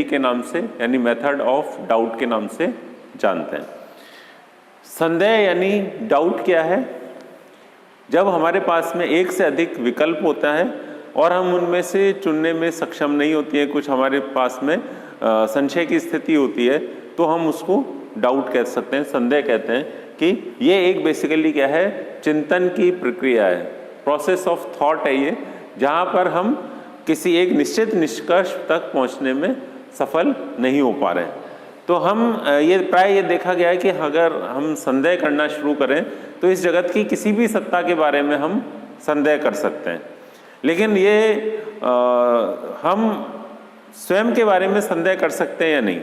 के नाम से यानी मेथड ऑफ डाउट के नाम से जानते हैं। संदेह यानी डाउट क्या है? जब हमारे पास में एक से अधिक विकल्प होता है और हम उनमें से चुनने में सक्षम नहीं होती है, कुछ हमारे पास में संशय की स्थिति होती है, तो हम उसको डाउट कह सकते हैं, संदेह कहते हैं कि ये एक बेसिकली क्या है, चिंतन की प्रक्रिया है, प्रोसेस ऑफ थॉट है ये, जहाँ पर हम किसी एक निश्चित निष्कर्ष तक पहुँचने में सफल नहीं हो पा रहे हैं। तो हम ये प्राय ये देखा गया है कि अगर हम संदेह करना शुरू करें तो इस जगत की किसी भी सत्ता के बारे में हम संदेह कर सकते हैं, लेकिन ये हम स्वयं के बारे में संदेह कर सकते हैं या नहीं।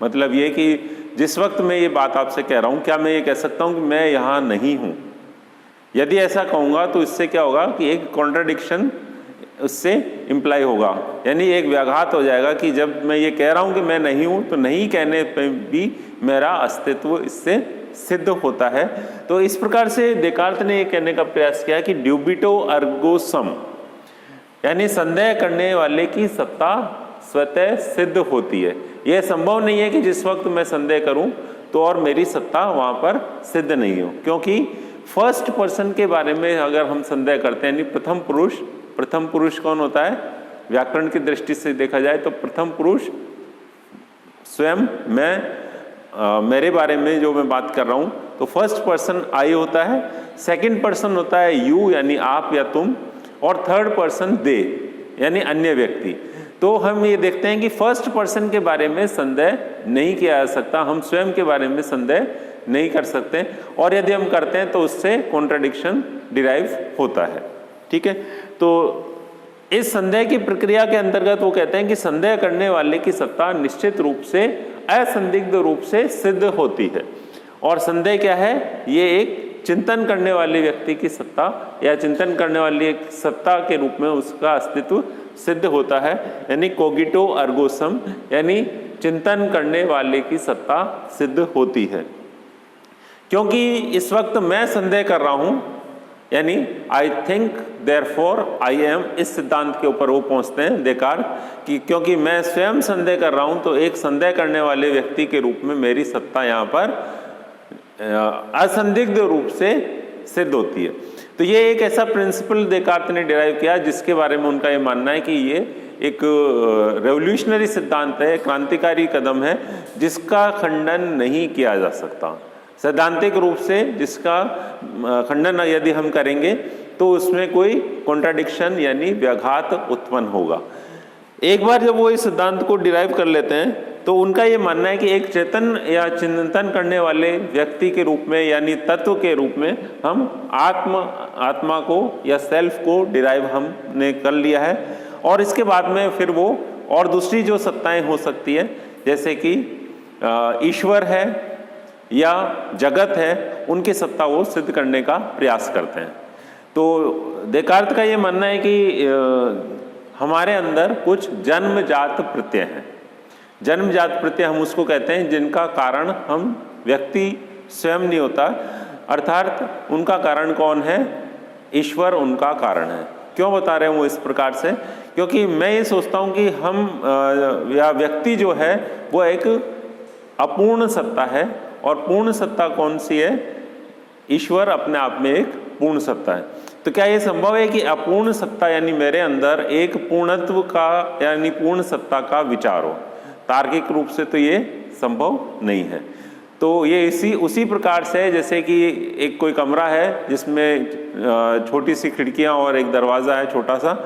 मतलब ये कि जिस वक्त मैं ये बात आपसे कह रहा हूँ, क्या मैं ये कह सकता हूँ कि मैं यहाँ नहीं हूँ? यदि ऐसा कहूँगा तो इससे क्या होगा कि एक कॉन्ट्राडिक्शन उससे इम्प्लाई होगा, यानी एक व्याघात हो जाएगा कि जब मैं ये कह रहा हूँ कि मैं नहीं हूँ तो नहीं कहने पे भी मेरा अस्तित्व इससे सिद्ध होता है। तो इस प्रकार से डेकार्त ने ये कहने का प्रयास किया कि ड्यूबिटो अर्गो सम, यानी संदेह करने वाले की सत्ता स्वतः सिद्ध होती है। यह संभव नहीं है कि जिस वक्त मैं संदेह करूं तो और मेरी सत्ता वहां पर सिद्ध नहीं हो, क्योंकि फर्स्ट पर्सन के बारे में अगर हम संदेह करते हैं, यानी प्रथम पुरुष कौन होता है? व्याकरण की दृष्टि से देखा जाए तो प्रथम पुरुष स्वयं मेरे बारे में जो मैं बात कर रहा हूं, तो फर्स्ट पर्सन आई होता है, सेकंड पर्सन होता है यू यानी आप या तुम, और थर्ड पर्सन दे यानी अन्य व्यक्ति। तो हम ये देखते हैं कि फर्स्ट पर्सन के बारे में संदेह नहीं किया जा सकता, हम स्वयं के बारे में संदेह नहीं कर सकते, और यदि हम करते हैं तो उससे कॉन्ट्राडिक्शन डिराइव होता है। ठीक है, तो इस संदेह की प्रक्रिया के अंतर्गत वो कहते हैं कि संदेह करने वाले की सत्ता निश्चित रूप से असंदिग्ध रूप से सिद्ध होती है। और संदेह क्या है? ये एक चिंतन करने वाले व्यक्ति की सत्ता या चिंतन करने वाली एक सत्ता के रूप में उसका अस्तित्व सिद्ध होता है, यानी कोगिटो अर्गो सम, यानी चिंतन करने वाले की सत्ता सिद्ध होती है। क्योंकि इस वक्त मैं संदेह कर रहा हूं, यानी I think therefore I am, इस सिद्धांत के ऊपर वो पहुंचते हैं डेकार्त कि क्योंकि मैं स्वयं संदेह कर रहा हूं तो एक संदेह करने वाले व्यक्ति के रूप में मेरी सत्ता यहाँ पर असंदिग्ध रूप से सिद्ध होती है। तो ये एक ऐसा प्रिंसिपल डेकार्त ने डिराइव किया जिसके बारे में उनका ये मानना है कि ये एक रेवोल्यूशनरी सिद्धांत है, क्रांतिकारी कदम है जिसका खंडन नहीं किया जा सकता। सैद्धांतिक रूप से जिसका खंडन यदि हम करेंगे तो उसमें कोई कॉन्ट्राडिक्शन यानी व्याघात उत्पन्न होगा। एक बार जब वो इस सिद्धांत को डिराइव कर लेते हैं तो उनका ये मानना है कि एक चेतन या चिंतन करने वाले व्यक्ति के रूप में यानी तत्व के रूप में हम आत्मा को या सेल्फ को डिराइव हमने कर लिया है, और इसके बाद में फिर वो और दूसरी जो सत्ताएं हो सकती है जैसे कि ईश्वर है या जगत है, उनकी सत्ता वो सिद्ध करने का प्रयास करते हैं। तो डेकार्त का ये मानना है कि हमारे अंदर कुछ जन्मजात प्रत्यय हैं। जन्मजात प्रत्यय हम उसको कहते हैं जिनका कारण हम व्यक्ति स्वयं नहीं होता, अर्थात उनका कारण कौन है? ईश्वर उनका कारण है। क्यों बता रहे हैं वो इस प्रकार से? क्योंकि मैं ये सोचता हूँ कि हम या व्यक्ति जो है वो एक अपूर्ण सत्ता है, और पूर्ण सत्ता कौन सी है? ईश्वर अपने आप में एक पूर्ण सत्ता है। तो क्या ये संभव है कि अपूर्ण सत्ता यानी मेरे अंदर एक पूर्णत्व का यानी पूर्ण सत्ता का विचार हो? तार्किक रूप से तो ये संभव नहीं है। तो ये उसी प्रकार से जैसे कि एक कोई कमरा है जिसमें छोटी सी खिड़कियां और एक दरवाज़ा है छोटा सा,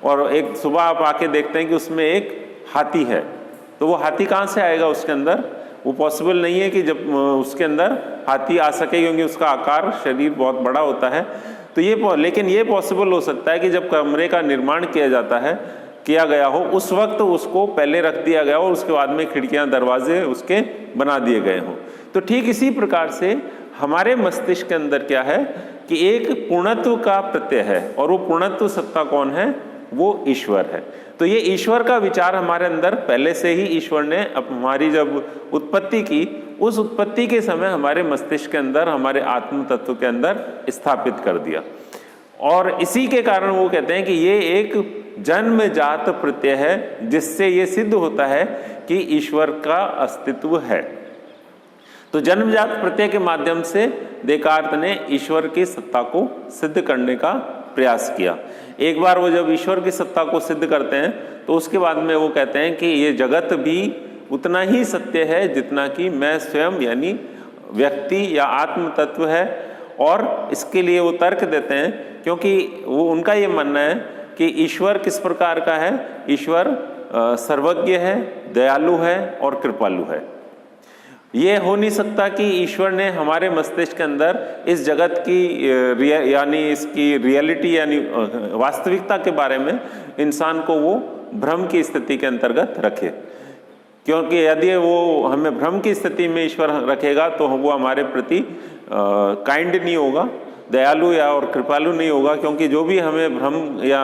और एक सुबह आप आके देखते हैं कि उसमें एक हाथी है, तो वो हाथी कहाँ से आएगा उसके अंदर? वो पॉसिबल नहीं है कि जब उसके अंदर हाथी आ सके, क्योंकि उसका आकार शरीर बहुत बड़ा होता है। तो लेकिन ये पॉसिबल हो सकता है कि जब कमरे का निर्माण किया गया हो उस वक्त उसको पहले रख दिया गया हो, उसके बाद में खिड़कियां दरवाजे उसके बना दिए गए हों। तो ठीक इसी प्रकार से हमारे मस्तिष्क के अंदर क्या है कि एक पूर्णत्व का प्रत्यय है, और वो पूर्णत्व सत्ता कौन है? वो ईश्वर है। तो ये ईश्वर का विचार हमारे अंदर पहले से ही ईश्वर ने हमारी जब उत्पत्ति की, उस उत्पत्ति के समय हमारे मस्तिष्क के अंदर, हमारे आत्म तत्व के अंदर स्थापित कर दिया। और इसी के कारण वो कहते हैं कि ये एक जन्मजात प्रत्यय है, जिससे ये सिद्ध होता है कि ईश्वर का अस्तित्व है। तो जन्मजात प्रत्यय के माध्यम से देकार्त ने ईश्वर की सत्ता को सिद्ध करने का प्रयास किया। एक बार वो जब ईश्वर की सत्ता को सिद्ध करते हैं तो उसके बाद में वो कहते हैं कि ये जगत भी उतना ही सत्य है जितना कि मैं स्वयं यानी व्यक्ति या आत्म तत्व है। और इसके लिए वो तर्क देते हैं, क्योंकि वो उनका ये मानना है कि ईश्वर किस प्रकार का है, ईश्वर सर्वज्ञ है, दयालु है और कृपालु है। ये हो नहीं सकता कि ईश्वर ने हमारे मस्तिष्क के अंदर इस जगत की यानी इसकी रियलिटी यानी वास्तविकता के बारे में इंसान को वो भ्रम की स्थिति के अंतर्गत रखे, क्योंकि यदि वो हमें भ्रम की स्थिति में ईश्वर रखेगा तो वो हमारे प्रति काइंड नहीं होगा, दयालु या और कृपालु नहीं होगा, क्योंकि जो भी हमें भ्रम या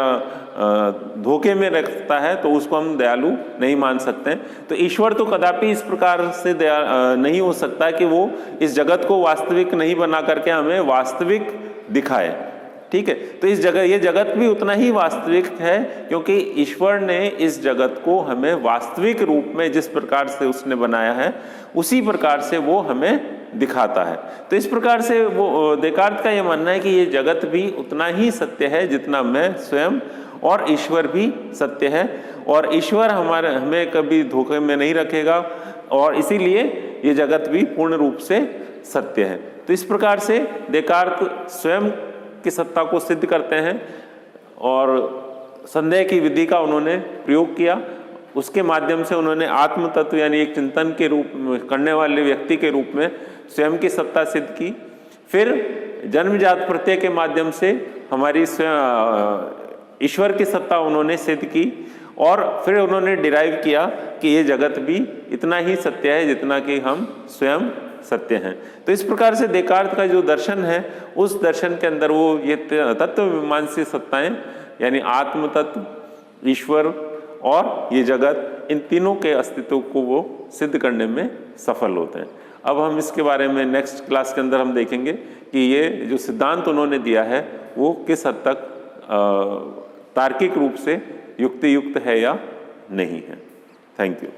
धोखे में रखता है तो उसको हम दयालु नहीं मान सकते हैं। तो ईश्वर तो कदापि इस प्रकार से नहीं हो सकता कि वो इस जगत को वास्तविक नहीं बना करके हमें वास्तविक दिखाए। ठीक है, तो इस जगत ये जगत भी उतना ही वास्तविक है, क्योंकि ईश्वर ने इस जगत को हमें वास्तविक रूप में जिस प्रकार से उसने बनाया है उसी प्रकार से वो हमें दिखाता है। तो इस प्रकार से वो देकार्त का ये मानना है कि ये जगत भी उतना ही सत्य है जितना मैं स्वयं, और ईश्वर भी सत्य है, और ईश्वर हमें कभी धोखे में नहीं रखेगा, और इसीलिए ये जगत भी पूर्ण रूप से सत्य है। तो इस प्रकार से देकार्त स्वयं की सत्ता को सिद्ध करते हैं और संदेह की विधि का उन्होंने प्रयोग किया। उसके माध्यम से उन्होंने आत्म तत्व यानी एक चिंतन के रूप में करने वाले व्यक्ति के रूप में स्वयं की सत्ता सिद्ध की। फिर जन्मजात प्रत्यय के माध्यम से हमारी स्वयं ईश्वर की सत्ता उन्होंने सिद्ध की, और फिर उन्होंने डिराइव किया कि ये जगत भी इतना ही सत्य है जितना कि हम स्वयं सत्य हैं। तो इस प्रकार से देकार्त का जो दर्शन है उस दर्शन के अंदर वो ये तत्व मीमांसी सत्ताएं यानी आत्म तत्व, ईश्वर और ये जगत, इन तीनों के अस्तित्व को वो सिद्ध करने में सफल होते हैं। अब हम इसके बारे में नेक्स्ट क्लास के अंदर हम देखेंगे कि ये जो सिद्धांत उन्होंने दिया है वो किस हद तक तार्किक रूप से युक्तियुक्त है या नहीं है। Thank you.